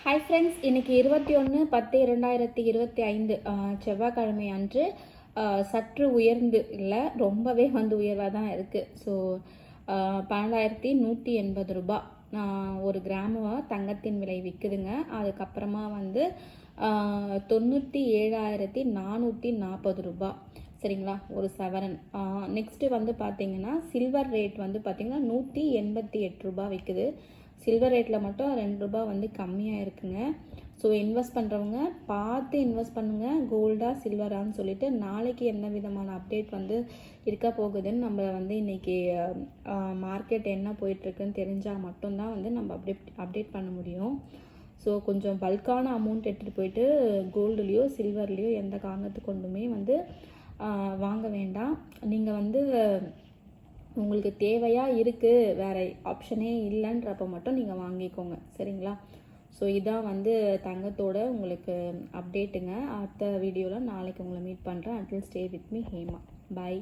Hi friends, இன்றைக்கி 21/10/2025 செவ்வாய்க்கிழமை அன்று சற்று உயர்ந்து இல்லை, ரொம்பவே உயர்வாக தான் இருக்குது. ஸோ 12,180 ரூபா ஒரு கிராமம் தங்கத்தின் விலை விற்குதுங்க. அதுக்கப்புறமா 97,440 ரூபா, சரிங்களா, ஒரு சவரன். நெக்ஸ்ட்டு பார்த்தீங்கன்னா சில்வர் ரேட் பார்த்தீங்கன்னா 188 ரூபா விற்குது. சில்வர் ரேட்டில் மட்டும் 2 ரூபா கம்மியாக இருக்குங்க. ஸோ இன்வெஸ்ட் பண்ணுறவங்க பார்த்து இன்வெஸ்ட் பண்ணுங்கள், கோல்டா சில்வரான்னு சொல்லிட்டு. நாளைக்கு என்ன விதமான அப்டேட் இருக்க போகுதுன்னு நம்ம இன்றைக்கி மார்க்கெட் என்ன போயிட்டுருக்குன்னு தெரிஞ்சால் மட்டும்தான் நம்ம அப்டேட் பண்ண முடியும். ஸோ கொஞ்சம் பல்கான அமௌண்ட் எடுத்துகிட்டு போயிட்டு கோல்டுலேயோ சில்வர்லேயோ எந்த காரணத்துக்கு கொண்டுமே வாங்க வேண்டாம். நீங்கள் உங்களுக்கு தேவையாக இருக்குது, வேறு ஆப்ஷனே இல்லைன்றப்ப மட்டும் நீங்கள் வாங்கிக்கோங்க, சரிங்களா. ஸோ இதான் தங்கத்தோட உங்களுக்கு அப்டேட்டுங்க. அடுத்த வீடியோவில் நாளைக்கு உங்களை மீட் பண்ணுறேன். Until stay with me Hema. Bye.